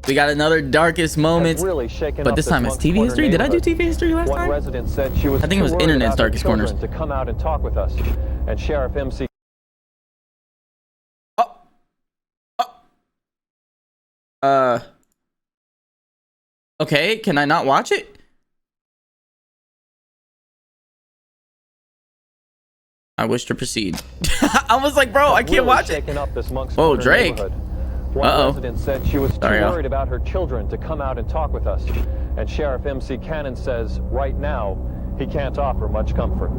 We got another darkest moments, really but this time it's TV history. Did I do TV history last time? Resident said she was I think it was internet's darkest corners. To come out and talk with us, and Sheriff MC. Okay, can I not watch it? I wish to proceed. I was like, bro, I can't watch it. Oh, Drake. One resident said she was too worried about her children to come out and talk with us. And Sheriff MC Cannon says right now he can't offer much comfort.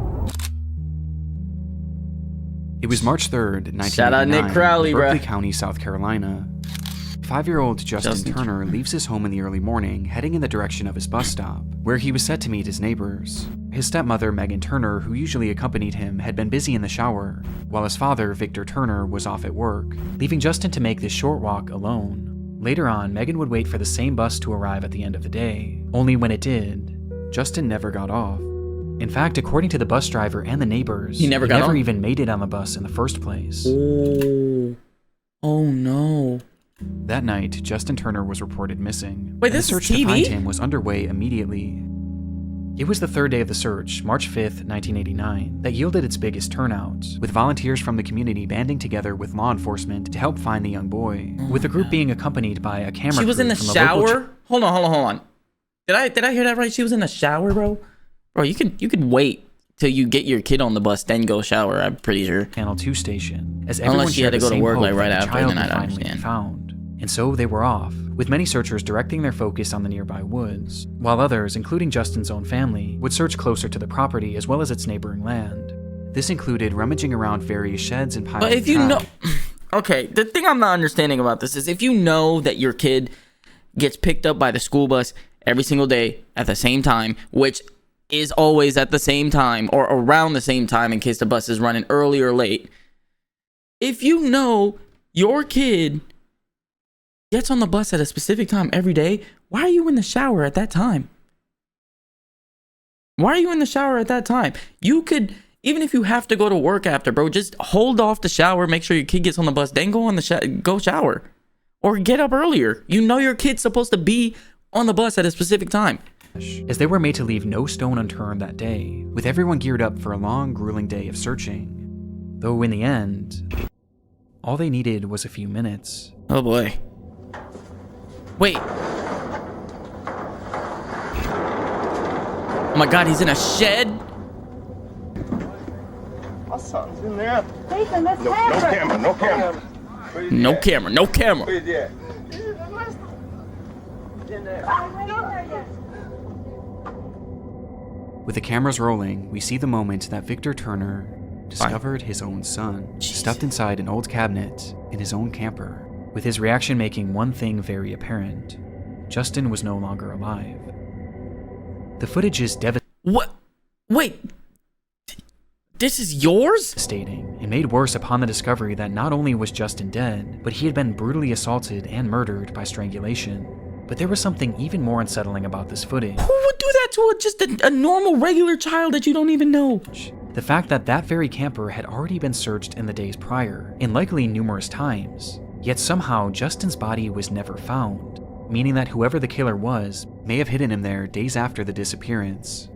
It was March 3rd, 1989, Shout out Nick Crowley, in Berkeley County, South Carolina. 5-year-old Justin Turner leaves his home in the early morning, heading in the direction of his bus stop, where he was set to meet his neighbors. His stepmother, Megan Turner, who usually accompanied him, had been busy in the shower, while his father, Victor Turner, was off at work, leaving Justin to make this short walk alone. Later on, Megan would wait for the same bus to arrive at the end of the day, only when it did, Justin never got off. In fact, according to the bus driver and the neighbors, he never even made it on the bus in the first place. Oh no. That night, Justin Turner was reported missing. Wait, this the search is TV? to find him was underway immediately. It was the third day of the search, March 5th, 1989, that yielded its biggest turnout, with volunteers from the community banding together with law enforcement to help find the young boy, with the group being accompanied by a camera crew. She was in the from shower? Hold on. Did I hear that right? She was in the shower, bro? Bro, you could wait till you get your kid on the bus, then go shower, I'm pretty sure. Channel 2 station, as unless she had to go to work like right after, and then I'd understand. Found. And so they were off, with many searchers directing their focus on the nearby woods, while others, including Justin's own family, would search closer to the property as well as its neighboring land. This included rummaging around various sheds and piles But if of you trash. know, okay, the thing I'm not understanding about this is if you know that your kid gets picked up by the school bus every single day at the same time, which is always at the same time or around the same time in case the bus is running early or late. If you know your kid gets on the bus at a specific time every day, why are you in the shower at that time? Why are you in the shower at that time? You could, even if you have to go to work after, bro, just hold off the shower, make sure your kid gets on the bus, then go on the go shower. Or get up earlier. You know your kid's supposed to be on the bus at a specific time. As they were made to leave no stone unturned that day, with everyone geared up for a long, grueling day of searching. Though in the end, all they needed was a few minutes. Oh boy. Wait. Oh my god, he's in a shed? My son's in there. Nathan, that's No camera, no camera. No camera, no camera. Where's he at? in there. With the cameras rolling, we see the moment that Victor Turner discovered his own son, stuffed inside an old cabinet in his own camper, with his reaction making one thing very apparent. Justin was no longer alive. The footage is What? Wait. This is yours? devastating and made worse upon the discovery that not only was Justin dead, but he had been brutally assaulted and murdered by strangulation. But there was something even more unsettling about this footage. Who would do that to just a normal, regular child that you don't even know? The fact that that very camper had already been searched in the days prior, and likely numerous times, yet somehow Justin's body was never found, meaning that whoever the killer was may have hidden him there days after the disappearance.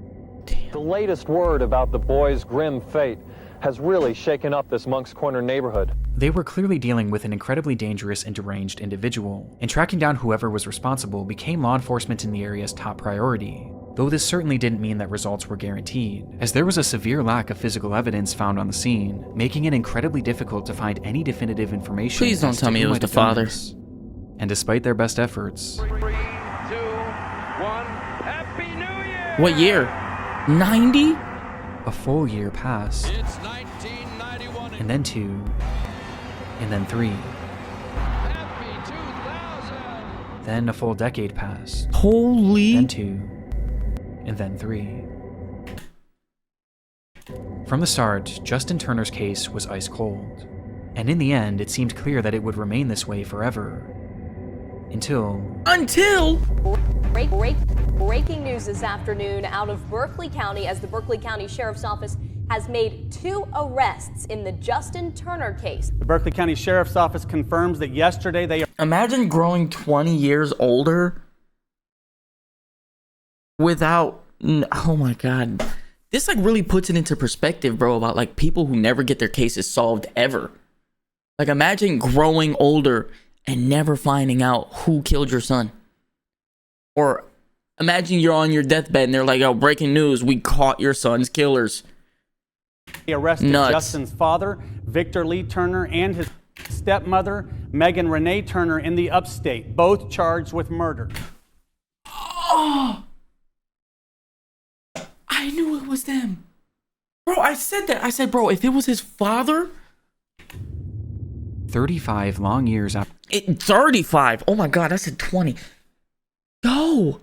The latest word about the boy's grim fate has really shaken up this Moncks Corner neighborhood. They were clearly dealing with an incredibly dangerous and deranged individual, and tracking down whoever was responsible became law enforcement in the area's top priority. Though this certainly didn't mean that results were guaranteed, as there was a severe lack of physical evidence found on the scene, making it incredibly difficult to find any definitive information. Please don't tell me it was the father. And despite their best efforts, 3, 2, 1, Happy New Year! What year? 90? a full year passed, It's 1991. and then 2, and then 3. Happy 2000. Then a full decade passed, Holy. then 2, and then 3. From the start, Justin Turner's case was ice cold, and in the end, it seemed clear that it would remain this way forever. Until Breaking news this afternoon out of Berkeley County, as the Berkeley County Sheriff's Office has made 2 arrests in the Justin Turner case. The Berkeley County Sheriff's Office confirms that yesterday they Imagine growing 20 years older without, oh my God. This like really puts it into perspective, bro, about like people who never get their cases solved ever. Like imagine growing older and never finding out who killed your son. Or imagine you're on your deathbed and they're like, oh, breaking news, we caught your son's killers. He arrested Nuts. Justin's father, Victor Lee Turner, and his stepmother, Megan Renee Turner, in the upstate, both charged with murder. Oh, I knew it was them. Bro, I said that. I said, bro, if it was his father. 35 long years after 35. Oh my God, I said 20. Yo,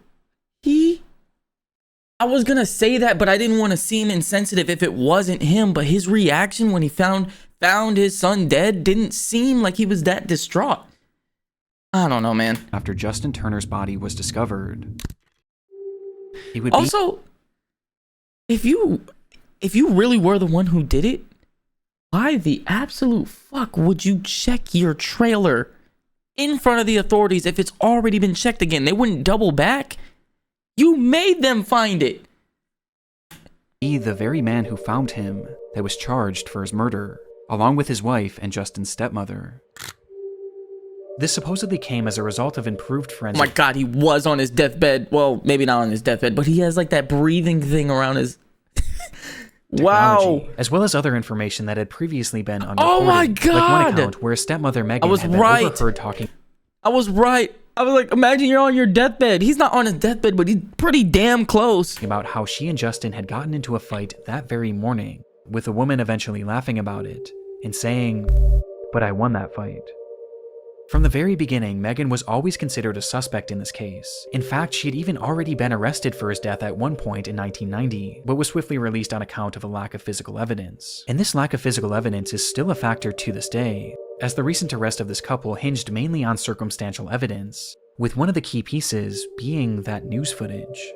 I was gonna say that, but I didn't want to seem insensitive if it wasn't him. But his reaction when he found his son dead didn't seem like he was that distraught. I don't know, man. after Justin Turner's body was discovered. He would Also, if you really were the one who did it, why the absolute fuck would you check your trailer in front of the authorities if it's already been checked again? They wouldn't double back. You made them find it. be the very man who found him that was charged for his murder, along with his wife and Justin's stepmother. This supposedly came as a result of improved Oh forensic. my God, he was on his deathbed. Well, maybe not on his deathbed, but he has like that breathing thing around his. Wow. technology, as well as other information that had previously been unreported. Oh my Like one God. account where his stepmother Megan was had been right. overheard talking I was right. I was like, imagine you're on your deathbed. He's not on his deathbed, but he's pretty damn close. about how she and Justin had gotten into a fight that very morning, with the woman eventually laughing about it and saying, "But I won that fight." From the very beginning, Megan was always considered a suspect in this case. In fact, she had even already been arrested for his death at one point in 1990, but was swiftly released on account of a lack of physical evidence. And this lack of physical evidence is still a factor to this day, as the recent arrest of this couple hinged mainly on circumstantial evidence, with one of the key pieces being that news footage.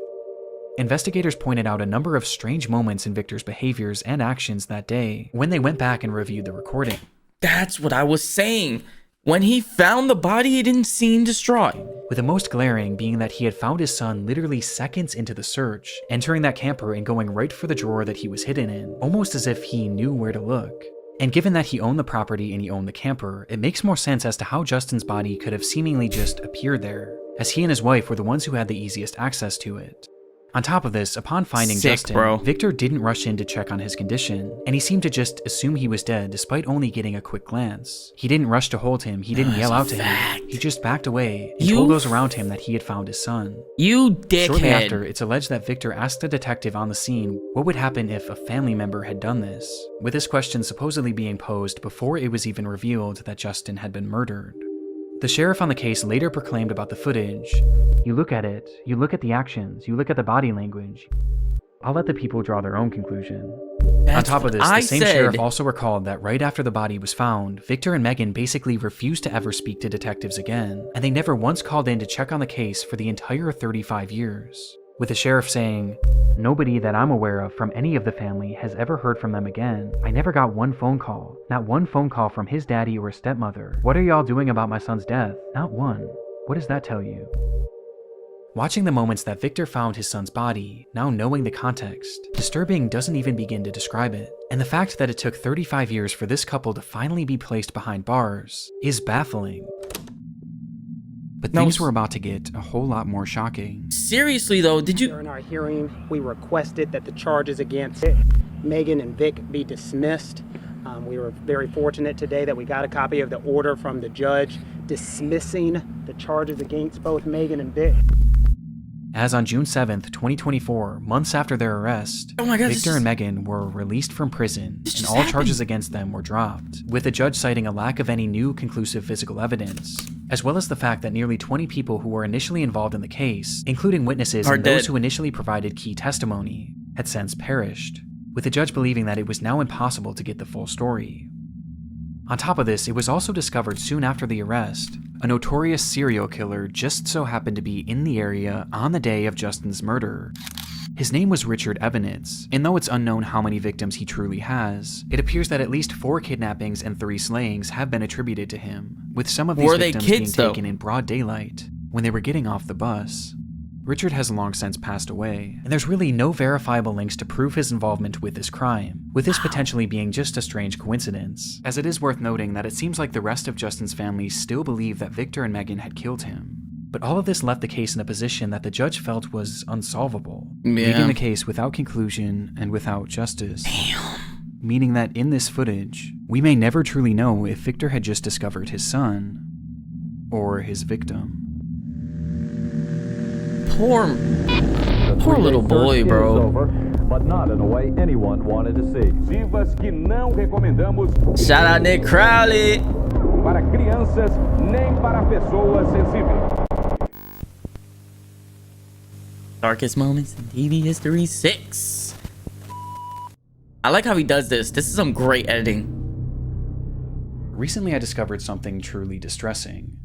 Investigators pointed out a number of strange moments in Victor's behaviors and actions that day when they went back and reviewed the recording. That's what I was saying. When he found the body, he didn't seem distraught. With the most glaring being that he had found his son literally seconds into the search, entering that camper and going right for the drawer that he was hidden in, almost as if he knew where to look. And given that he owned the property and he owned the camper, it makes more sense as to how Justin's body could have seemingly just appeared there, as he and his wife were the ones who had the easiest access to it. On top of this, upon finding Sick, Justin, bro. Victor didn't rush in to check on his condition, and he seemed to just assume he was dead despite only getting a quick glance. He didn't rush to hold him, he didn't yell out to him, he just backed away and told those around him that he had found his son. You dickhead. Shortly after, it's alleged that Victor asked the detective on the scene what would happen if a family member had done this, with this question supposedly being posed before it was even revealed that Justin had been murdered. The sheriff on the case later proclaimed about the footage, "You look at it, you look at the actions, you look at the body language. I'll let the people draw their own conclusion." On top of this, the same sheriff also recalled that right after the body was found, Victor and Megan basically refused to ever speak to detectives again, and they never once called in to check on the case for the entire 35 years. With the sheriff saying, "Nobody that I'm aware of from any of the family has ever heard from them again. I never got one phone call. Not one phone call from his daddy or his stepmother. What are y'all doing about my son's death? Not one. What does that tell you?" Watching the moments that Victor found his son's body, now knowing the context, disturbing doesn't even begin to describe it. And the fact that it took 35 years for this couple to finally be placed behind bars is baffling. But things were about to get a whole lot more shocking. Seriously though, did you? During our hearing, we requested that the charges against Megan and Vic be dismissed. We were very fortunate today that we got a copy of the order from the judge dismissing the charges against both Megan and Vic. As on June 7th, 2024, months after their arrest, Oh my God, Victor and Megan were released from prison, and all charges against them were dropped, with the judge citing a lack of any new conclusive physical evidence, as well as the fact that nearly 20 people who were initially involved in the case, including witnesses and those who initially provided key testimony, had since perished, with the judge believing that it was now impossible to get the full story. On top of this, it was also discovered soon after the arrest, a notorious serial killer just so happened to be in the area on the day of Justin's murder. His name was Richard Ebenitz, and though it's unknown how many victims he truly has, it appears that at least 4 kidnappings and 3 slayings have been attributed to him, with some of these victims being taken in broad daylight when they were getting off the bus. Richard has long since passed away, and there's really no verifiable links to prove his involvement with this crime, with this potentially being just a strange coincidence, as it is worth noting that it seems like the rest of Justin's family still believe that Victor and Megan had killed him. But all of this left the case in a position that the judge felt was unsolvable, leaving the case without conclusion and without justice. Meaning that in this footage, we may never truly know if Victor had just discovered his son, or his victim. Poor little boy, bro. Over, but not in a way anyone wanted to see. Shout out Nick Crowley. Para crianças nem para pessoas sensíveis. Darkest moments in TV history 6. I like how he does this. This is some great editing. Recently, I discovered something truly distressing.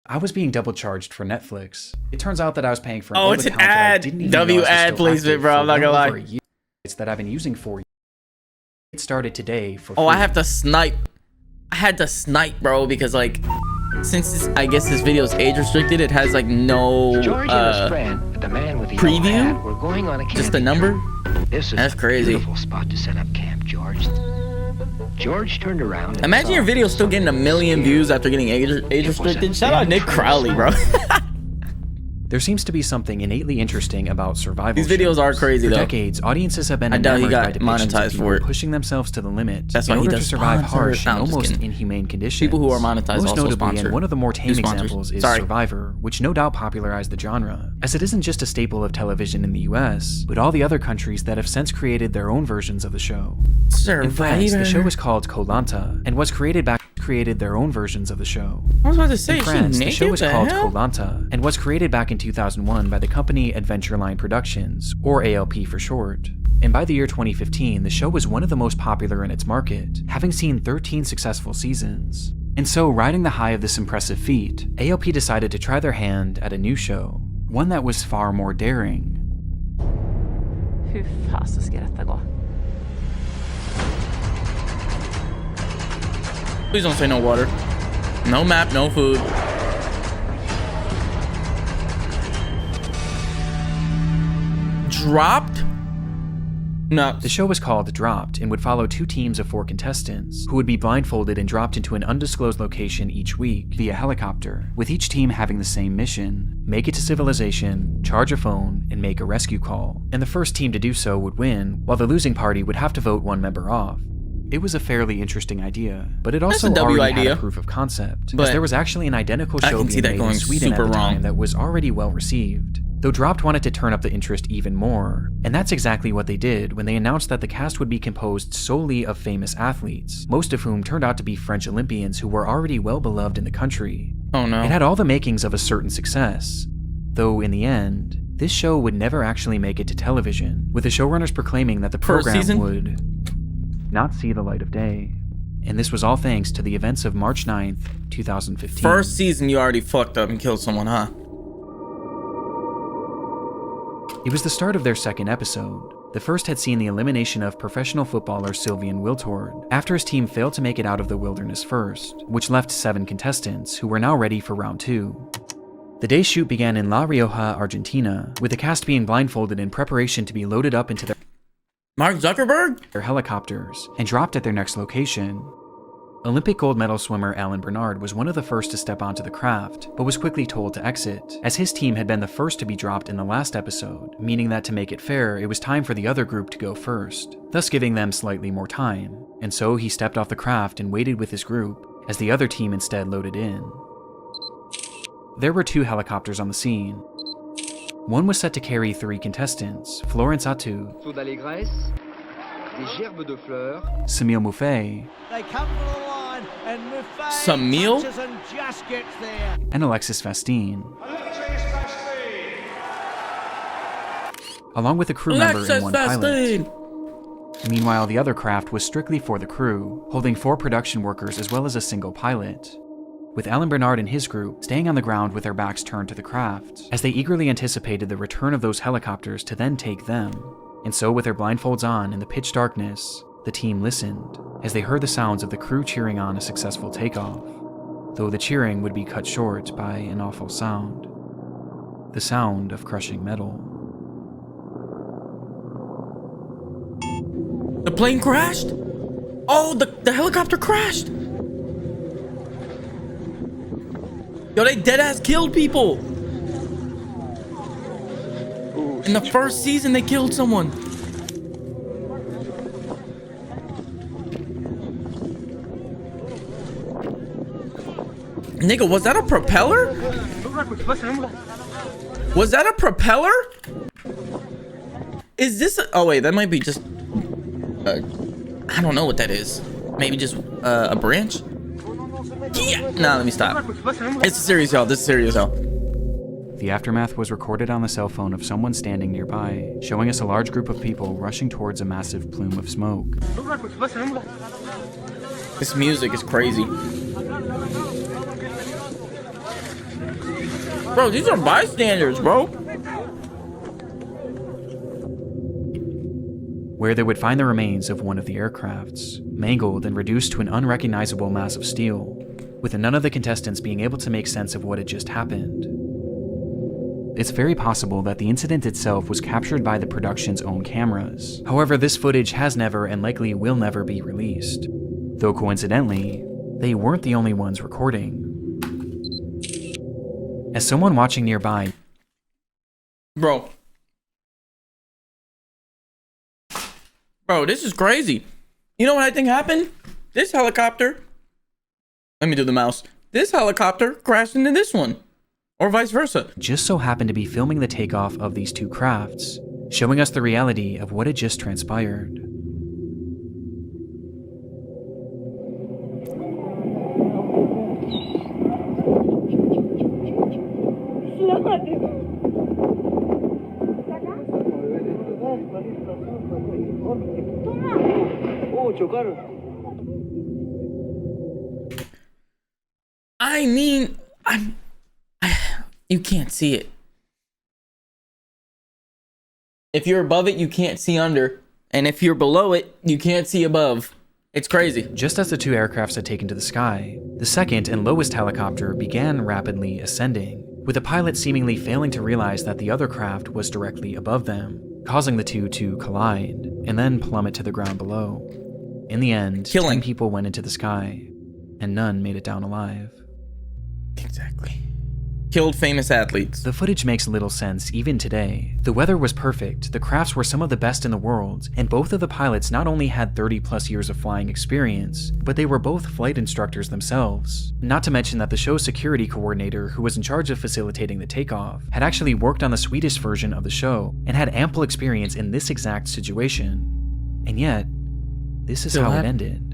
I was being double charged for Netflix. It turns out that I was paying for an old it's an account that I ad. didn't even W realize was ad still placement, active bro. I'm for not gonna well lie. over a year. It's that I've been using for years. It started today for Oh, I free. have to snipe. I had to snipe, bro, because like, since this, I guess this video is age restricted, it has like no George and his friend, the man with the preview? yellow hat, were going on a Just the camping number. trip. This is That's a crazy. beautiful spot to set up camp, George. George turned around and Imagine saw your video still getting 1 million views after getting age restricted. Shout out Nick Crowley, bro. There seems to be something innately interesting about survival These videos shows. are crazy, For though. decades, audiences have been I doubt he enamored got by depictions monetized of people for it. pushing themselves to the limit That's in why he order does to survive sponsor. harsh No, and I'm just almost kidding. inhumane conditions. People who are monetized Most also notably, sponsor. and one of the more tame Do sponsors. examples is Sorry. Survivor, which no doubt popularized the genre, as it isn't just a staple of television in the US, but all the other countries that have since created their own versions of the show. In France, the show was called Koh Lanta, and was created their own versions of the show. I was about to say, In is she France, the naked? show was The called hell? Koh Lanta, and was created back in 2001 by the company Adventure Line Productions, or ALP for short. And by the year 2015, the show was one of the most popular in its market, having seen 13 successful seasons. And so, riding the high of this impressive feat, ALP decided to try their hand at a new show, one that was far more daring. Hur fasen ska detta gå? Please don't say no water. No map, no food. Dropped? No. The show was called Dropped and would follow 2 teams of 4 contestants who would be blindfolded and dropped into an undisclosed location each week via helicopter, with each team having the same mission: make it to civilization, charge a phone, and make a rescue call. And the first team to do so would win, while the losing party would have to vote one member off. It was a fairly interesting idea, but it also That's a W already had idea. a proof of concept, But as there was actually an identical I show can see being that made in going Sweden at super the time wrong. that was already well received. Though Dropped wanted to turn up the interest even more, and that's exactly what they did when they announced that the cast would be composed solely of famous athletes, most of whom turned out to be French Olympians who were already well beloved in the country. Oh no. It had all the makings of a certain success, though in the end, this show would never actually make it to television, with the showrunners proclaiming that the First program season? would not see the light of day. And this was all thanks to the events of March 9th, 2015. First season, you already fucked up and killed someone, huh? It was the start of their second episode. The first had seen the elimination of professional footballer Sylvian Wiltord, after his team failed to make it out of the wilderness first, which left 7 contestants who were now ready for round 2. The day's shoot began in La Rioja, Argentina, with the cast being blindfolded in preparation to be loaded up into Mark Zuckerberg? their helicopters and dropped at their next location. Olympic gold medal swimmer Alan Bernard was one of the first to step onto the craft, but was quickly told to exit, as his team had been the first to be dropped in the last episode, meaning that to make it fair, it was time for the other group to go first, thus giving them slightly more time. And so he stepped off the craft and waited with his group, as the other team instead loaded in. There were 2 helicopters on the scene. One was set to carry 3 contestants: Florence Atu, Samil Mouffe, They come to the line and Mouffe Samil? punches and just gets there. and Alexis Vastine, along with a crew member and 1 pilot. Meanwhile, the other craft was strictly for the crew, holding 4 production workers as well as a single pilot. with Alan Bernard and his group staying on the ground with their backs turned to the craft, as they eagerly anticipated the return of those helicopters to then take them. And so, with their blindfolds on in the pitch darkness, the team listened as they heard the sounds of the crew cheering on a successful takeoff, though the cheering would be cut short by an awful sound. The sound of crushing metal. The plane crashed? Oh, the helicopter crashed! Yo, they deadass killed people! In the first season, they killed someone. Nigga, was that a propeller? Was that a propeller? Is this a... Oh, wait, that might be just... I don't know what that is. Maybe just a branch? Yeah! No, let me stop. It's serious, y'all. This is serious, y'all. The aftermath was recorded on the cell phone of someone standing nearby, showing us a large group of people rushing towards a massive plume of smoke. This music is crazy. Bro, these are bystanders, bro. Where they would find the remains of one of the aircrafts, mangled and reduced to an unrecognizable mass of steel, with none of the contestants being able to make sense of what had just happened. It's very possible that the incident itself was captured by the production's own cameras. However, this footage has never and likely will never be released. Though coincidentally, they weren't the only ones recording. As someone watching nearby... Bro, this is crazy. You know what I think happened? This helicopter... Let me do the mouse. This helicopter crashed into this one. Or vice versa. Just so happened to be filming the takeoff of these two crafts, showing us the reality of what had just transpired. I mean, you can't see it. If you're above it, you can't see under. And if you're below it, you can't see above. It's crazy. Just as the two aircrafts had taken to the sky, the second and lowest helicopter began rapidly ascending, with the pilot seemingly failing to realize that the other craft was directly above them, causing the two to collide, and then plummet to the ground below. In the end, 10 people went into the sky, and none made it down alive. Exactly. Killed famous athletes. The footage makes little sense even today. The weather was perfect, the crafts were some of the best in the world, and both of the pilots not only had 30+ years of flying experience, but they were both flight instructors themselves. Not to mention that the show's security coordinator, who was in charge of facilitating the takeoff, had actually worked on the Swedish version of the show, and had ample experience in this exact situation. And yet, this is how it ended.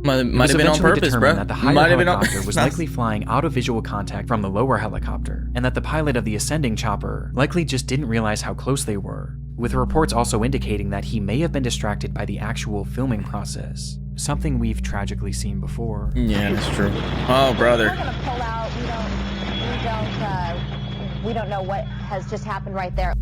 Might have been on purpose, bro. That the higher helicopter was likely flying out of visual contact from the lower helicopter, and that the pilot of the ascending chopper likely just didn't realize how close they were, with reports also indicating that he may have been distracted by the actual filming process, something we've tragically seen before. Yeah, that's true. Oh, brother. We're gonna pull out. We don't know what has just happened right there.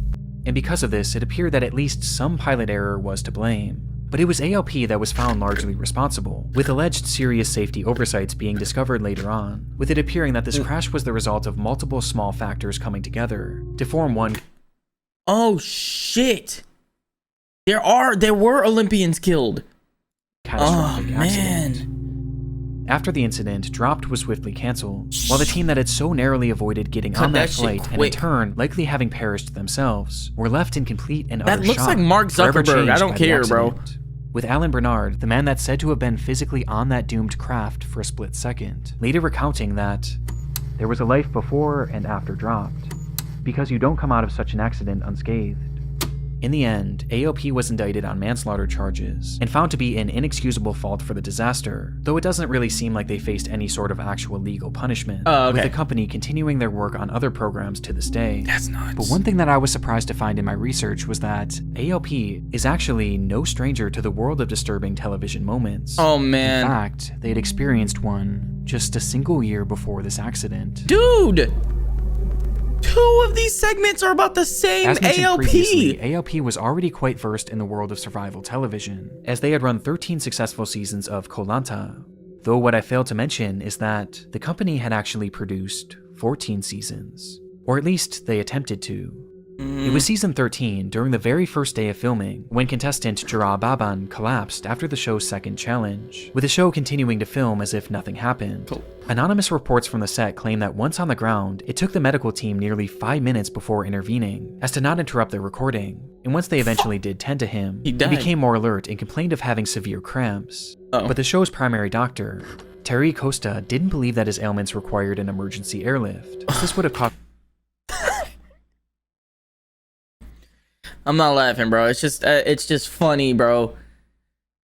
And because of this, it appeared that at least some pilot error was to blame. But it was ALP that was found largely responsible, with alleged serious safety oversights being discovered later on, with it appearing that this crash was the result of multiple small factors coming together to form one. Oh shit! There were Olympians killed. Catastrophic accident. After the incident, Dropped was swiftly cancelled, while the team that had so narrowly avoided getting on that flight and in turn likely having perished themselves were left in complete and utter shock. That looks like Mark Zuckerberg. I don't care, bro. With Alan Bernard, the man that's said to have been physically on that doomed craft for a split second, later recounting that there was a life before and after Dropped, because you don't come out of such an accident unscathed. In the end, AOP was indicted on manslaughter charges and found to be an inexcusable fault for the disaster, though it doesn't really seem like they faced any sort of actual legal punishment, with the company continuing their work on other programs to this day. That's nuts. But one thing that I was surprised to find in my research was that AOP is actually no stranger to the world of disturbing television moments. Oh man. In fact, they had experienced one just a single year before this accident. Dude! 2 of these segments are about the same As mentioned AOP. previously, AOP was already quite versed in the world of survival television, as they had run 13 successful seasons of Koh Lanta. Though what I failed to mention is that the company had actually produced 14 seasons. Or at least they attempted to. It was season 13, during the very first day of filming, when contestant Jara Baban collapsed after the show's second challenge, with the show continuing to film as if nothing happened. Cool. Anonymous reports from the set claim that once on the ground, it took the medical team nearly 5 minutes before intervening, as to not interrupt their recording, and once they eventually did tend to him, he became more alert and complained of having severe cramps. But the show's primary doctor, Terry Costa, didn't believe that his ailments required an emergency airlift, as this would have caused I'm not laughing, bro. It's just funny, bro.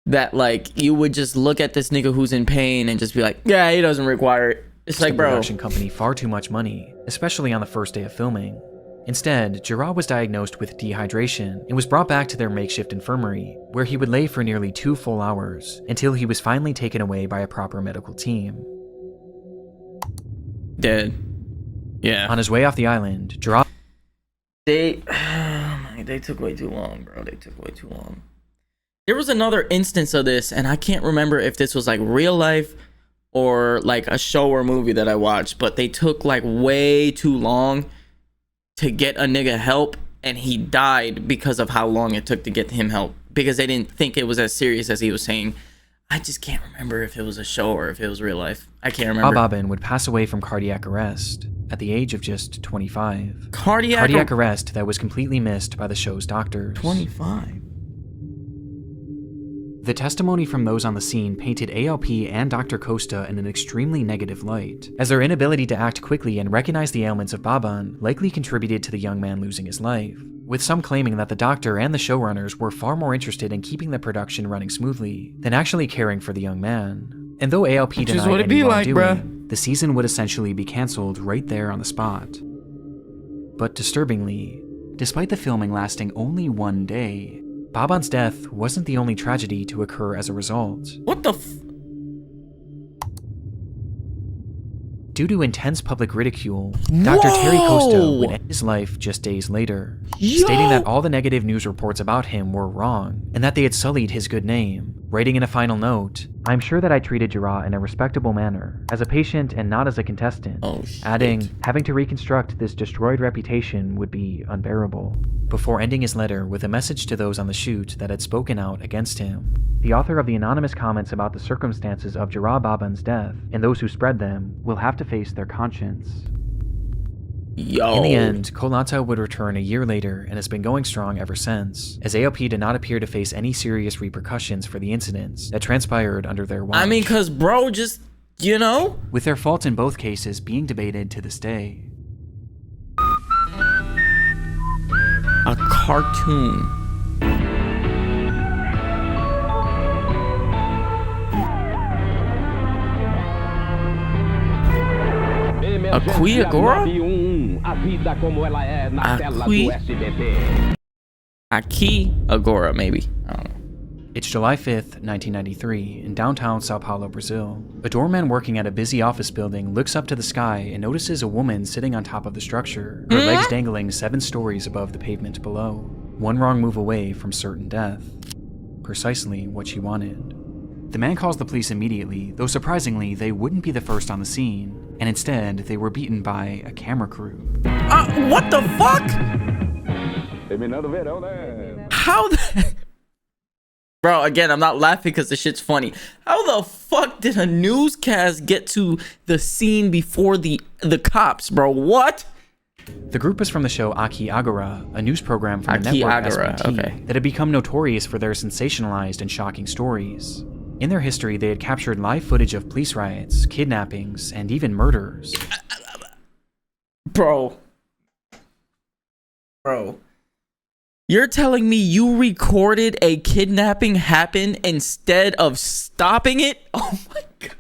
That like you would just look at this nigga who's in pain and just be like, yeah, he doesn't require it. It's like, bro. Production company far too much money, especially on the first day of filming. Instead, Jara was diagnosed with dehydration and was brought back to their makeshift infirmary, where he would lay for nearly 2 full hours until he was finally taken away by a proper medical team. Dead. Yeah. On his way off the island, Jara. They took way too long, bro. They took way too long. There was another instance of this, and I can't remember if this was like real life or like a show or movie that I watched, but they took like way too long to get a nigga help, and he died because of how long it took to get him help, because they didn't think it was as serious as he was saying. I just can't remember if it was a show or if it was real life. I can't remember. Babin would pass away from cardiac arrest at the age of just 25. Cardiac arrest that was completely missed by the show's doctors. 25. The testimony from those on the scene painted ALP and Dr. Costa in an extremely negative light, as their inability to act quickly and recognize the ailments of Baban likely contributed to the young man losing his life, with some claiming that the doctor and the showrunners were far more interested in keeping the production running smoothly than actually caring for the young man. And though ALP denied any wrongdoing, the season would essentially be cancelled right there on the spot. But disturbingly, despite the filming lasting only 1 day, Baban's death wasn't the only tragedy to occur as a result. What the Due to intense public ridicule, Dr. Terry Costa would end his life just days later, stating that all the negative news reports about him were wrong and that they had sullied his good name, writing in a final note, "I'm sure that I treated Jara in a respectable manner, as a patient and not as a contestant," adding, "having to reconstruct this destroyed reputation would be unbearable," before ending his letter with a message to those on the shoot that had spoken out against him. The author of the anonymous comments about the circumstances of Jara Baban's death, and those who spread them, will have to face their conscience. In the end, Koh Lanta would return a year later and has been going strong ever since, as AOP did not appear to face any serious repercussions for the incidents that transpired under their watch. I mean, cause bro, just, you know? With their fault in both cases being debated to this day. A cartoon. Aqui agora? Aqui agora, maybe. I don't know. It's July 5th, 1993, in downtown Sao Paulo, Brazil. A doorman working at a busy office building looks up to the sky and notices a woman sitting on top of the structure, her legs dangling 7 stories above the pavement below. One wrong move away from certain death. Precisely what she wanted. The man calls the police immediately, though surprisingly, they wouldn't be the first on the scene, and instead, they were beaten by a camera crew. What the fuck? How the... Bro, again, I'm not laughing because the shit's funny. How the fuck did a newscast get to the scene before the cops, bro? What? The group is from the show Aqui Agora, a news program from the network SBT that had become notorious for their sensationalized and shocking stories. In their history, they had captured live footage of police riots, kidnappings, and even murders. Bro. You're telling me you recorded a kidnapping happen instead of stopping it? Oh my god.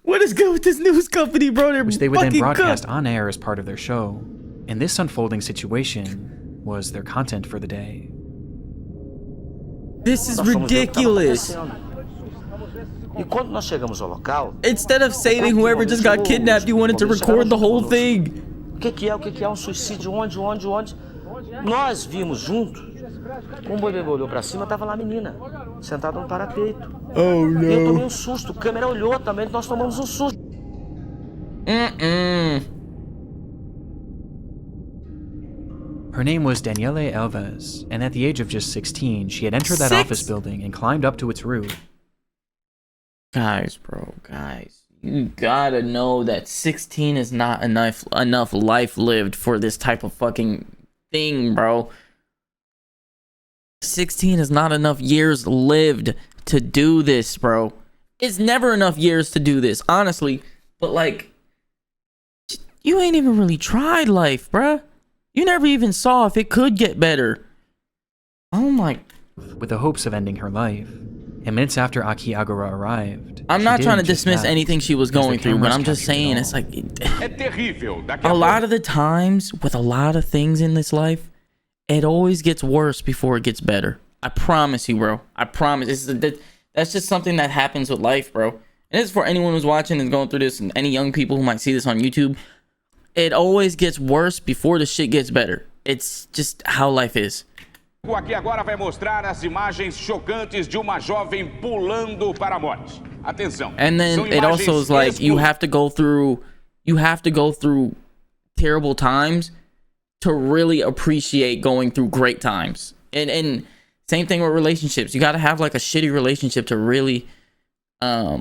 What is good with this news company, bro? They're which they would then broadcast cooked. on air as part of their show. And this unfolding situation was their content for the day. This is ridiculous. Instead of saving whoever just got kidnapped, you wanted to record the whole thing. O que é suicídio? Onde? Nós vimos junto. Um bebê olhou pra cima, tava lá a menina, sentada no parapeito. Oh, no. E eu tomei susto. A câmera olhou também, nós tomamos susto. Her name was Daniele Alves, and at the age of just 16, she had entered that office building and climbed up to its roof. Guys, you gotta know that 16 is not enough life lived for this type of fucking thing, bro. 16 is not enough years lived to do this, bro. It's never enough years to do this, honestly. But like, you ain't even really tried life, bruh. You never even saw if it could get better. Oh my. With the hopes of ending her life. And minutes after Aki Agora arrived, I'm not trying to dismiss anything she was going through, but I'm just saying it's like a lot of the times with a lot of things in this life, it always gets worse before it gets better. I promise you, bro. I promise. That's just something that happens with life, bro. And it's for anyone who's watching and going through this, and any young people who might see this on YouTube. It always gets worse before the shit gets better. It's just how life is. Aqui agora vai mostrar as imagens chocantes de uma jovem pulando para a morte. Atenção. And then it also is like you have to go through terrible times to really appreciate going through great times. And same thing with relationships. You got to have like a shitty relationship to really how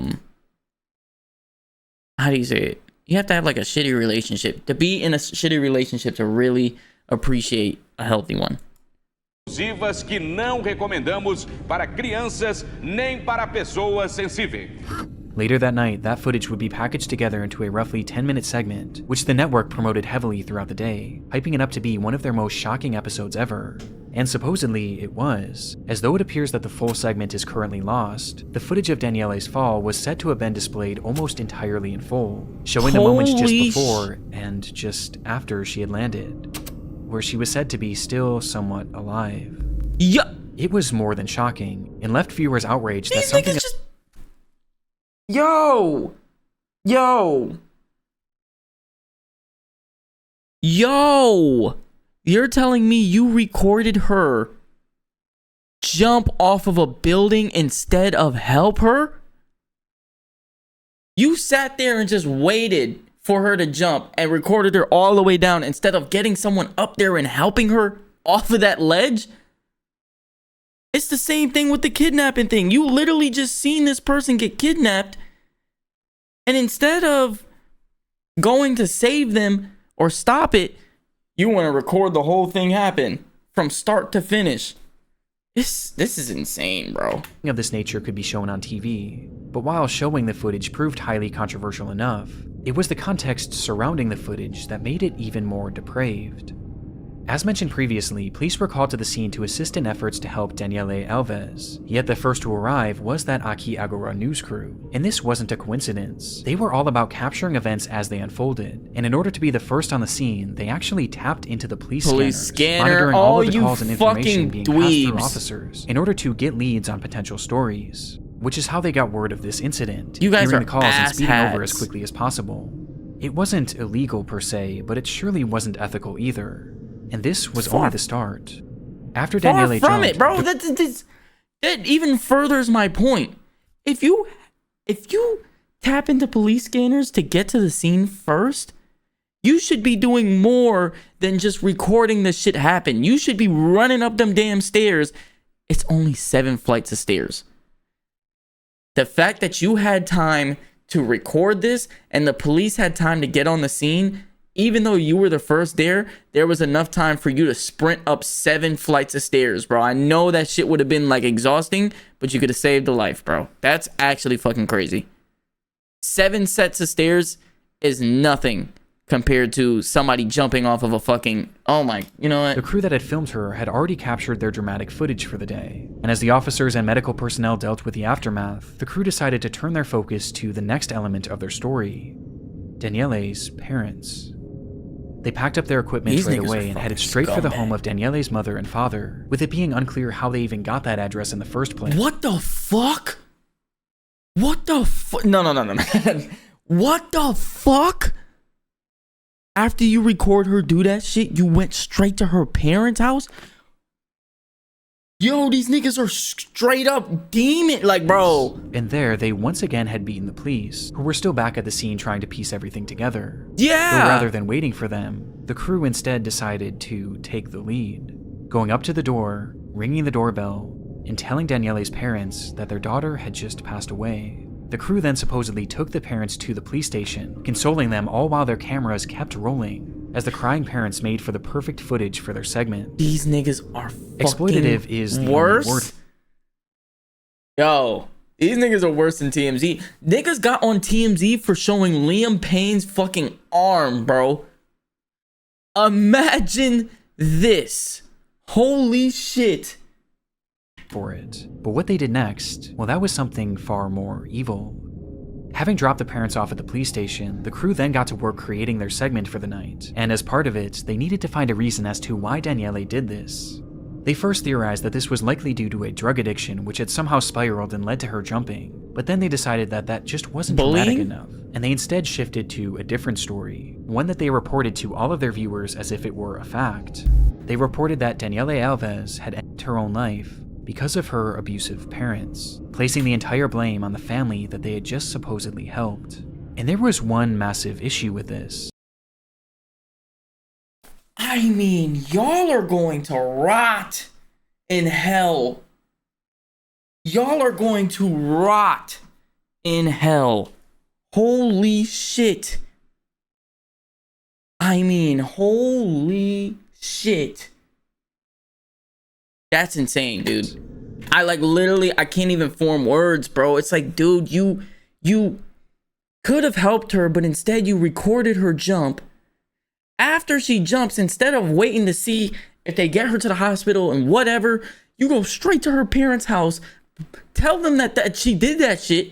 do you say it? You have to have like a shitty relationship to be in a shitty relationship to really appreciate a healthy one. Que não recomendamos para crianças nem para pessoas sensíveis. Later that night, that footage would be packaged together into a roughly 10-minute segment, which the network promoted heavily throughout the day, hyping it up to be one of their most shocking episodes ever. And supposedly, it was. As though it appears that the full segment is currently lost, the footage of Daniele's fall was said to have been displayed almost entirely in full, showing the moments just before and just after she had landed, where she was said to be still somewhat alive. Yeah. It was more than shocking, and left viewers outraged that something... Yo! You're telling me you recorded her jump off of a building instead of help her? You sat there and just waited for her to jump and recorded her all the way down instead of getting someone up there and helping her off of that ledge? It's the same thing with the kidnapping thing. You literally just seen this person get kidnapped, and instead of going to save them or stop it, you want to record the whole thing happen from start to finish. This is insane, bro. Of this nature could be shown on TV, but while showing the footage proved highly controversial enough, it was the context surrounding the footage that made it even more depraved. As mentioned previously, police were called to the scene to assist in efforts to help Daniele Alves, yet the first to arrive was that Aki Agora news crew. And this wasn't a coincidence. They were all about capturing events as they unfolded, and in order to be the first on the scene, they actually tapped into the police scanners, monitoring all of the calls and information being passed through officers in order to get leads on potential stories, which is how they got word of this incident, you guys hearing are the calls and speeding asshats. over as quickly as possible. It wasn't illegal per se, but it surely wasn't ethical either. And this was only the start. After Daniele jumped... Far from it, bro. That even furthers my point. If you tap into police scanners to get to the scene first, you should be doing more than just recording this shit happen. You should be running up them damn stairs. It's only 7 flights of stairs. The fact that you had time to record this and the police had time to get on the scene... Even though you were the first there was enough time for you to sprint up 7 flights of stairs, bro. I know that shit would have been like exhausting, but you could have saved a life, bro. That's actually fucking crazy. 7 sets of stairs is nothing compared to somebody jumping off of a fucking, oh my, you know what? The crew that had filmed her had already captured their dramatic footage for the day, and as the officers and medical personnel dealt with the aftermath, the crew decided to turn their focus to the next element of their story, Daniele's parents. They packed up their equipment right away and headed straight for the home of Daniele's mother and father, with it being unclear how they even got that address in the first place. What the fuck? What the fuck? No. What the fuck? After you record her do that shit, you went straight to her parents' house? Yo, these niggas are straight up demon, like, bro. And there, they once again had beaten the police, who were still back at the scene trying to piece everything together. Yeah! Though rather than waiting for them, the crew instead decided to take the lead, going up to the door, ringing the doorbell, and telling Daniele's parents that their daughter had just passed away. The crew then supposedly took the parents to the police station, consoling them all while their cameras kept rolling, as the crying parents made for the perfect footage for their segment. These niggas are fucking exploitative is the worse. only word. Yo, these niggas are worse than TMZ. Niggas got on TMZ for showing Liam Payne's fucking arm, bro. Imagine this. Holy shit. For it. But what they did next, well, that was something far more evil. Having dropped the parents off at the police station, the crew then got to work creating their segment for the night, and as part of it, they needed to find a reason as to why Daniele did this. They first theorized that this was likely due to a drug addiction which had somehow spiraled and led to her jumping, but then they decided that that just wasn't dramatic enough, and they instead shifted to a different story, one that they reported to all of their viewers as if it were a fact. They reported that Daniele Alves had ended her own life because of her abusive parents, placing the entire blame on the family that they had just supposedly helped. And there was one massive issue with this. I mean, y'all are going to rot in hell. Y'all are going to rot in hell. Holy shit. I mean, holy shit. That's insane, dude. I I can't even form words, bro. It's like, dude, you could have helped her, but instead you recorded her jump. After she jumps, instead of waiting to see if they get her to the hospital and whatever, you go straight to her parents' house, tell them that she did that shit,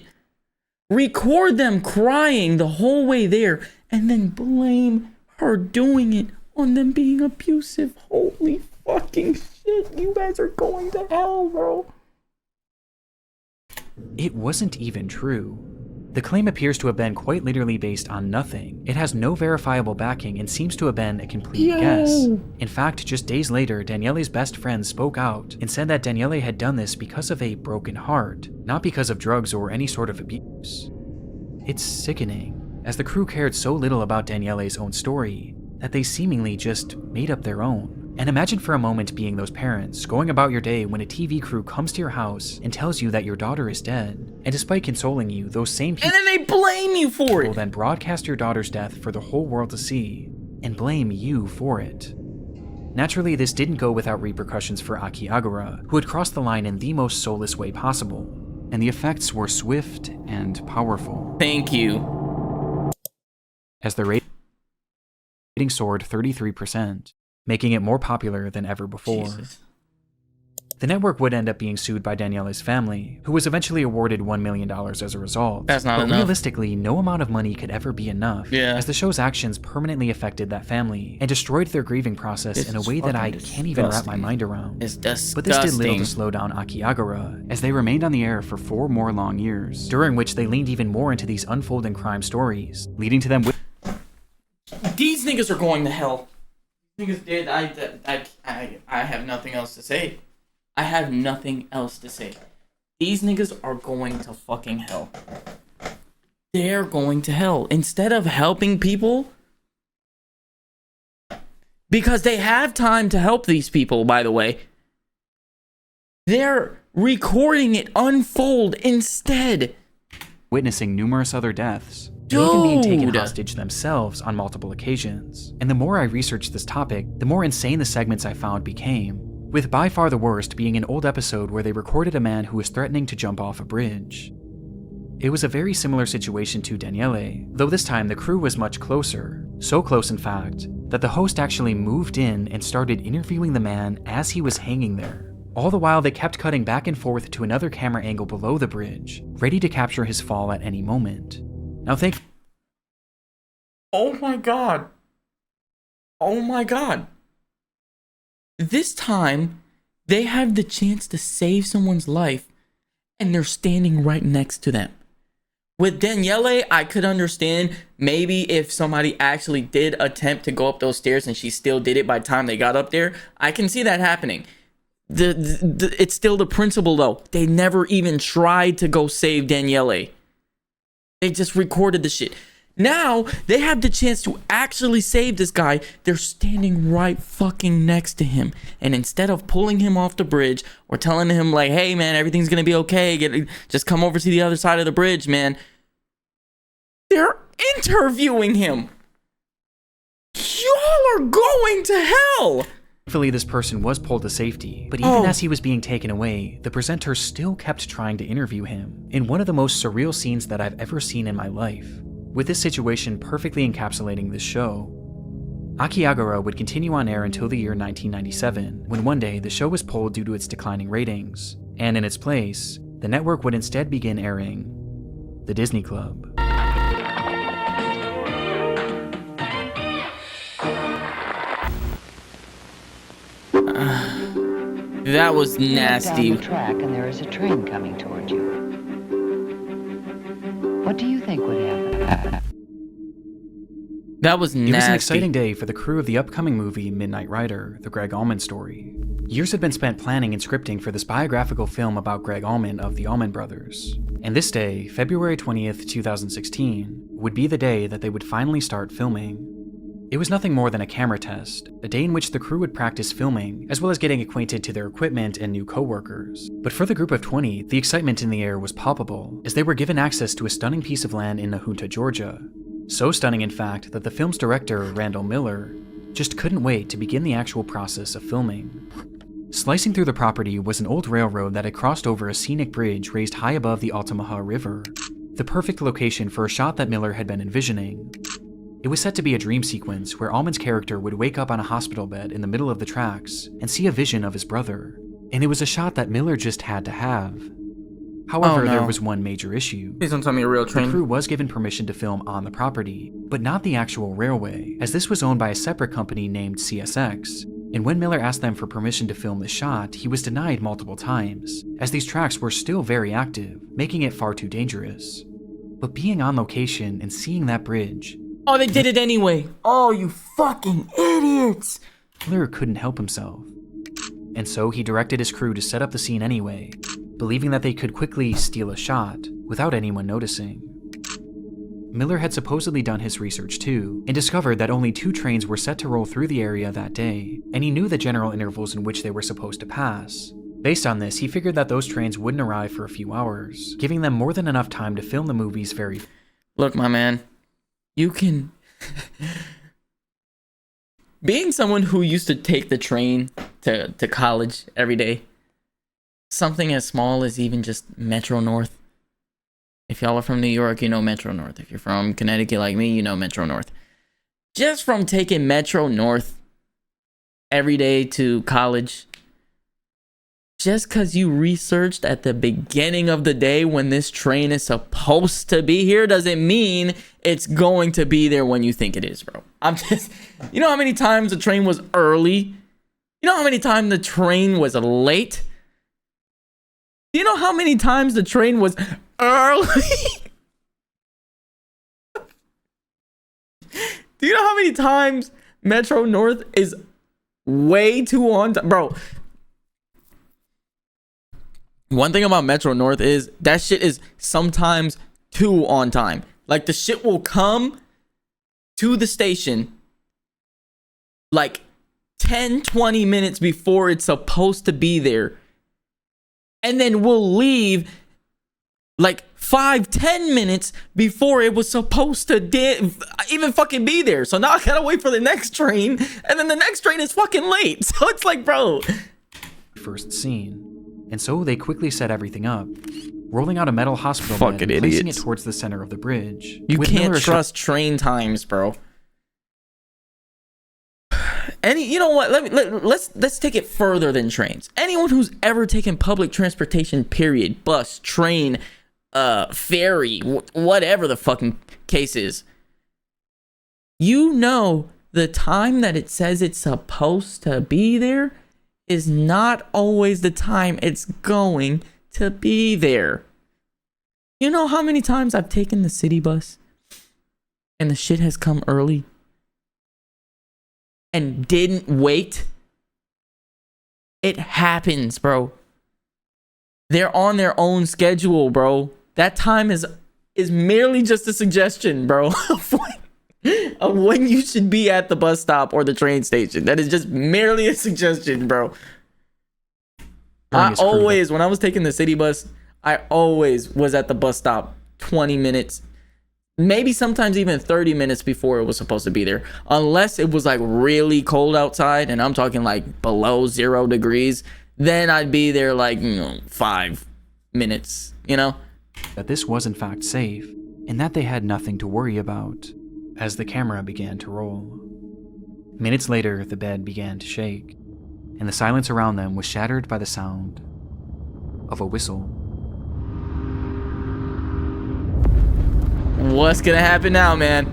record them crying the whole way there, and then blame her doing it on them being abusive. Holy fucking shit. You guys are going to hell, bro. It wasn't even true. The claim appears to have been quite literally based on nothing. It has no verifiable backing and seems to have been a complete guess. In fact, just days later, Daniele's best friend spoke out and said that Daniele had done this because of a broken heart, not because of drugs or any sort of abuse. It's sickening, as the crew cared so little about Daniele's own story that they seemingly just made up their own. And imagine for a moment being those parents, going about your day when a TV crew comes to your house and tells you that your daughter is dead. And despite consoling you, those same people— and then they blame you for it! —will then broadcast your daughter's death for the whole world to see, and blame you for it. Naturally, this didn't go without repercussions for Aki Agura, who had crossed the line in the most soulless way possible. And the effects were swift and powerful. Thank you. As the rating soared 33%. Making it more popular than ever before. Jesus. The network would end up being sued by Daniele's family, who was eventually awarded $1 million as a result. That's not enough. But realistically, no amount of money could ever be enough, as the show's actions permanently affected that family and destroyed their grieving process in a way that I can't even wrap my mind around. It's disgusting. But this did little to slow down Aki Agura, as they remained on the air for 4 more long years, during which they leaned even more into these unfolding crime stories, leading to them with— These niggas are going to hell. Niggas did. I have nothing else to say. I have nothing else to say. These niggas are going to fucking hell. They're going to hell. Instead of helping people, because they have time to help these people, by the way, they're recording it unfold instead. Witnessing numerous other deaths. And even being taken hostage themselves on multiple occasions. And the more I researched this topic, the more insane the segments I found became, with by far the worst being an old episode where they recorded a man who was threatening to jump off a bridge. It was a very similar situation to Daniele, though this time the crew was much closer. So close, in fact, that the host actually moved in and started interviewing the man as he was hanging there. All the while, they kept cutting back and forth to another camera angle below the bridge, ready to capture his fall at any moment. Now Oh my god. Oh my god. This time, they have the chance to save someone's life, and they're standing right next to them. With Daniele, I could understand maybe if somebody actually did attempt to go up those stairs and she still did it by the time they got up there. I can see that happening. It's still the principle, though. They never even tried to go save Daniele. They just recorded the shit. Now, they have the chance to actually save this guy. They're standing right fucking next to him. And instead of pulling him off the bridge or telling him, like, hey, man, everything's going to be okay. Just come over to the other side of the bridge, man. They're interviewing him. Y'all are going to hell. Thankfully, this person was pulled to safety, but even as he was being taken away, the presenter still kept trying to interview him in one of the most surreal scenes that I've ever seen in my life. With this situation perfectly encapsulating this show, Akiagara would continue on air until the year 1997, when one day the show was pulled due to its declining ratings, and in its place, the network would instead begin airing The Disney Club. That was nasty. Down the track and there is a train coming toward you. What do you think would happen? That was nasty. It was an exciting day for the crew of the upcoming movie Midnight Rider, the Greg Allman story. Years had been spent planning and scripting for this biographical film about Greg Allman of the Allman Brothers. And this day, February 20th, 2016, would be the day that they would finally start filming. It was nothing more than a camera test, a day in which the crew would practice filming, as well as getting acquainted to their equipment and new co-workers. But for the group of 20, the excitement in the air was palpable, as they were given access to a stunning piece of land in Nahunta, Georgia. So stunning, in fact, that the film's director, Randall Miller, just couldn't wait to begin the actual process of filming. Slicing through the property was an old railroad that had crossed over a scenic bridge raised high above the Altamaha River, the perfect location for a shot that Miller had been envisioning. It was set to be a dream sequence where Allman's character would wake up on a hospital bed in the middle of the tracks and see a vision of his brother, and it was a shot that Miller just had to have. However, there was one major issue. Please don't tell me a real train. The crew was given permission to film on the property, but not the actual railway, as this was owned by a separate company named CSX, and when Miller asked them for permission to film the shot, he was denied multiple times, as these tracks were still very active, making it far too dangerous. But being on location and seeing that bridge... Oh, they did it anyway. Oh, you fucking idiots. Miller couldn't help himself. And so he directed his crew to set up the scene anyway, believing that they could quickly steal a shot without anyone noticing. Miller had supposedly done his research too, and discovered that only 2 trains were set to roll through the area that day, and he knew the general intervals in which they were supposed to pass. Based on this, he figured that those trains wouldn't arrive for a few hours, giving them more than enough time to film the movies very... Look, my man. You can... Being someone who used to take the train to college every day, something as small as even just Metro North. If y'all are from New York, you know Metro North. If you're from Connecticut like me, you know Metro North. Just from taking Metro North every day to college, just because you researched at the beginning of the day when this train is supposed to be here doesn't mean it's going to be there when you think it is, bro. You know how many times the train was early? You know how many times the train was late? Do you know how many times the train was early? Do you know how many times Metro North is way too on time? Bro, one thing about Metro North is that shit is sometimes too on time. Like, the shit will come to the station like 10-20 minutes before it's supposed to be there, and then we'll leave like 5-10 minutes before it was supposed to even fucking be there. So now I gotta wait for the next train, and then the next train is fucking late. So it's like, bro. First scene. And so they quickly set everything up. rolling out a metal hospital Fucking bed and placing it idiots. towards the center of the bridge. You with can't Miller trust train times, bro. You know what? Let's take it further than trains. Anyone who's ever taken public transportation, period, bus, train, ferry, whatever the fucking case is, you know the time that it says it's supposed to be there is not always the time it's going to be there. You know how many times I've taken the city bus and the shit has come early and didn't wait? It happens, bro. They're on their own schedule, bro. That time is merely just a suggestion, bro, of when you should be at the bus stop or the train station. That is just merely a suggestion, bro. When I was taking the city bus, I always was at the bus stop 20 minutes, maybe sometimes even 30 minutes before it was supposed to be there. Unless it was like really cold outside, and I'm talking like below 0 degrees, then I'd be there like, 5 minutes, that this was in fact safe, and that they had nothing to worry about, as the camera began to roll. Minutes later, the bed began to shake, and the silence around them was shattered by the sound of a whistle. What's gonna happen now, man?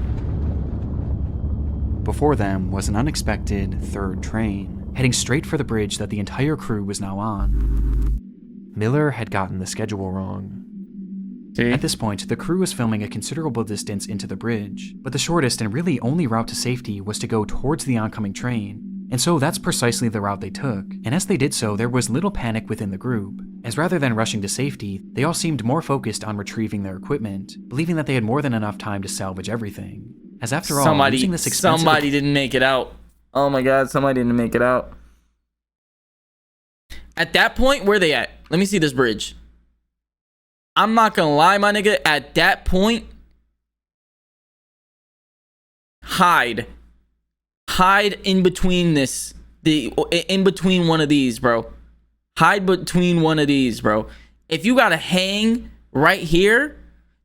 Before them was an unexpected third train, heading straight for the bridge that the entire crew was now on. Miller had gotten the schedule wrong. At this point, the crew was filming a considerable distance into the bridge, but the shortest and really only route to safety was to go towards the oncoming train, and so that's precisely the route they took. And as they did so, there was little panic within the group, as rather than rushing to safety, they all seemed more focused on retrieving their equipment, believing that they had more than enough time to salvage everything. As after all, using this expensive... Somebody didn't make it out. Oh my god, somebody didn't make it out. At that point, where they at? Let me see this bridge. I'm not gonna lie, my nigga. At that point, hide in between in between one of these, bro. Hide between one of these, bro. If you gotta hang right here,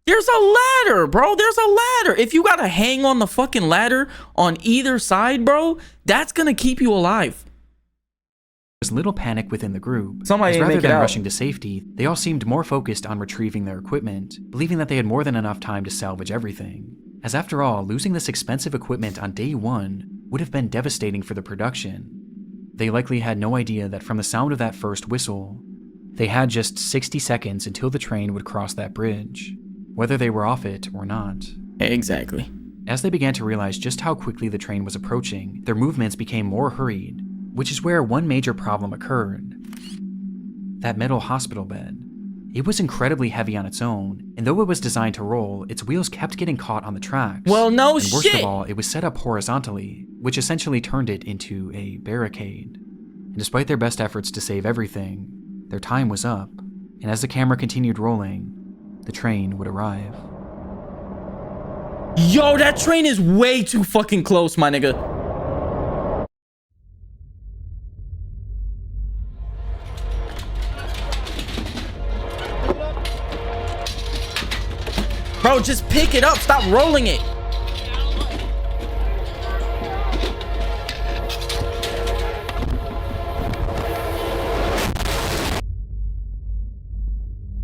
there's a ladder, bro. There's a ladder. If you gotta hang on the fucking ladder on either side, bro, that's gonna keep you alive. There was little panic within the group. Somebody as rather make it than out. rushing to safety, they all seemed more focused on retrieving their equipment, believing that they had more than enough time to salvage everything. As after all, losing this expensive equipment on day one would have been devastating for the production. They likely had no idea that from the sound of that first whistle, they had just 60 seconds until the train would cross that bridge, whether they were off it or not. Exactly. As they began to realize just how quickly the train was approaching, their movements became more hurried, which is where one major problem occurred. That metal hospital bed. It was incredibly heavy on its own, and though it was designed to roll, its wheels kept getting caught on the tracks. Well, no and worst shit! of all, it was set up horizontally, which essentially turned it into a barricade. And despite their best efforts to save everything, their time was up, and as the camera continued rolling, the train would arrive. Yo, that train is way too fucking close, my nigga. Bro, just pick it up. Stop rolling it.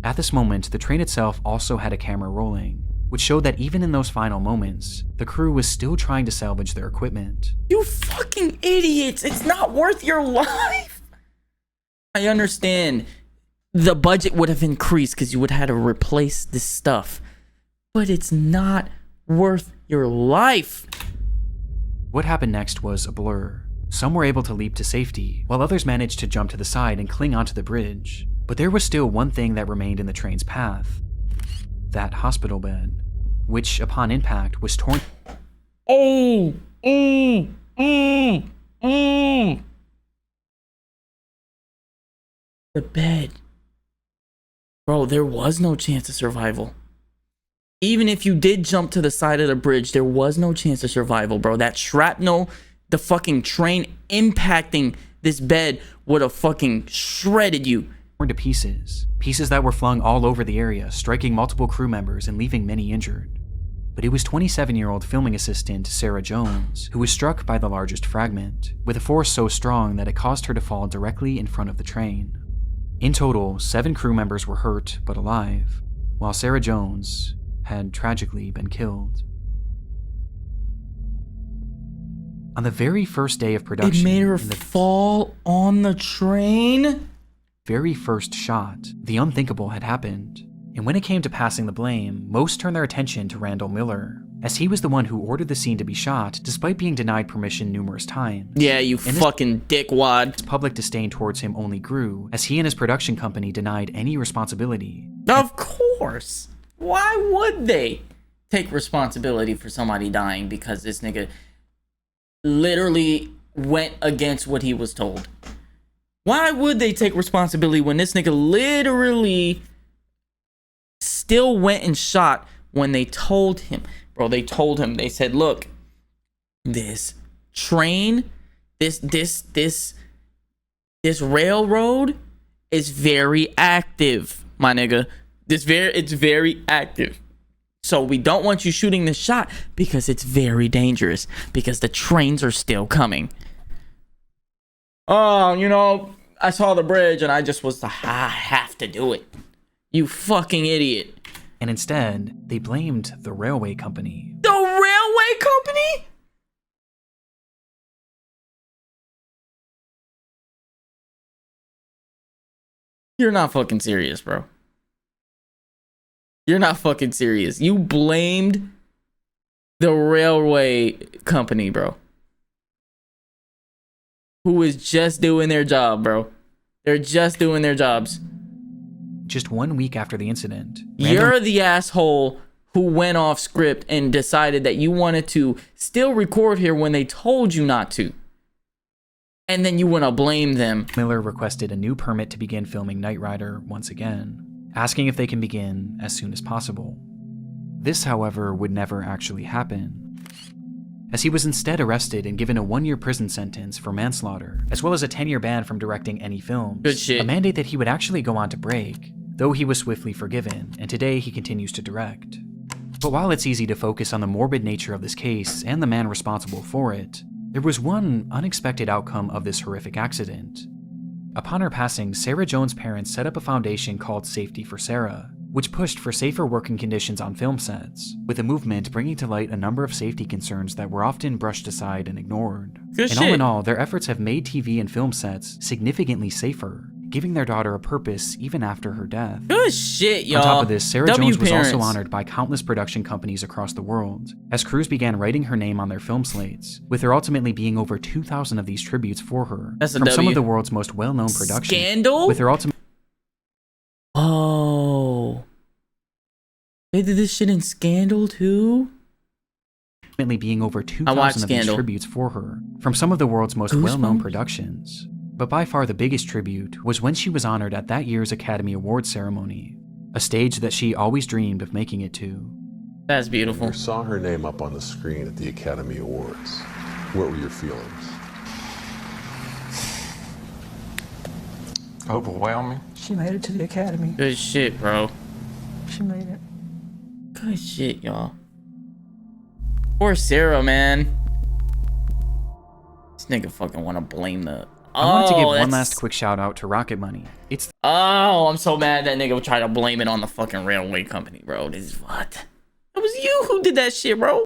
At this moment, the train itself also had a camera rolling, which showed that even in those final moments, the crew was still trying to salvage their equipment. You fucking idiots. It's not worth your life. I understand the budget would have increased because you would have had to replace this stuff, but it's not worth your life. What happened next was a blur. Some were able to leap to safety, while others managed to jump to the side and cling onto the bridge. But there was still one thing that remained in the train's path. That hospital bed, which upon impact was torn. The bed. Bro, there was no chance of survival. Even if you did jump to the side of the bridge, there was no chance of survival, bro. That shrapnel, the fucking train impacting this bed would have fucking shredded you. torn to pieces. Pieces that were flung all over the area, striking multiple crew members and leaving many injured. But it was 27-year-old filming assistant Sarah Jones who was struck by the largest fragment, with a force so strong that it caused her to fall directly in front of the train. In total, 7 crew members were hurt but alive, while Sarah Jones had tragically been killed. On the very first day of production, it made her fall on the train? Very first shot, the unthinkable had happened. And when it came to passing the blame, most turned their attention to Randall Miller, as he was the one who ordered the scene to be shot despite being denied permission numerous times. Yeah, you fucking dickwad. His public disdain towards him only grew, as he and his production company denied any responsibility. Of course. Why would they take responsibility for somebody dying because this nigga literally went against what he was told? Why would they take responsibility when this nigga literally still went and shot when they told him? Bro, they told him, they said, look, this train, this railroad is very active, my nigga. It's very active. So we don't want you shooting this shot because it's very dangerous, because the trains are still coming. Oh, you know, I saw the bridge and I just was like, I have to do it. You fucking idiot. And instead, they blamed the railway company. The railway company? You're not fucking serious, bro. You're not fucking serious. You blamed the railway company, bro. Who is just doing their job, bro. They're just doing their jobs. Just 1 week after the incident, you're the asshole who went off script and decided that you wanted to still record here when they told you not to. And then you want to blame them. Miller requested a new permit to begin filming Knight Rider once again, asking if they can begin as soon as possible. This, however, would never actually happen, as he was instead arrested and given a 1-year prison sentence for manslaughter, as well as a 10-year ban from directing any films. Good shit. A mandate that he would actually go on to break, though he was swiftly forgiven, and today he continues to direct. But while it's easy to focus on the morbid nature of this case and the man responsible for it, there was one unexpected outcome of this horrific accident. Upon her passing, Sarah Jones' parents set up a foundation called Safety for Sarah, which pushed for safer working conditions on film sets, with the movement bringing to light a number of safety concerns that were often brushed aside and ignored. Good and shit. all in all, their efforts have made TV and film sets significantly safer, giving their daughter a purpose even after her death. Good shit, y'all. On top of this, Sarah Jones was parents. also honored by countless production companies across the world, as crews began writing her name on their film slates, with there ultimately being over 2,000 of these tributes for her. That's a from W. some of the world's most well-known productions. Scandal? With her ultimate... Oh. They did this shit in Scandal too? Being over 2,000 of these Scandal. tributes for her, from some of the world's most well-known productions. But by far the biggest tribute was when she was honored at that year's Academy Awards ceremony, a stage that she always dreamed of making it to. That's beautiful. You saw her name up on the screen at the Academy Awards. What were your feelings? Overwhelming. She made it to the Academy. Good shit, bro. She made it. Good shit, y'all. Poor Sarah, man. This nigga fucking want to blame the... I wanted to give one last quick shout out to Rocket Money. It's... Oh, I'm so mad that nigga would try to blame it on the fucking railway company, bro. This is what? It was you who did that shit, bro.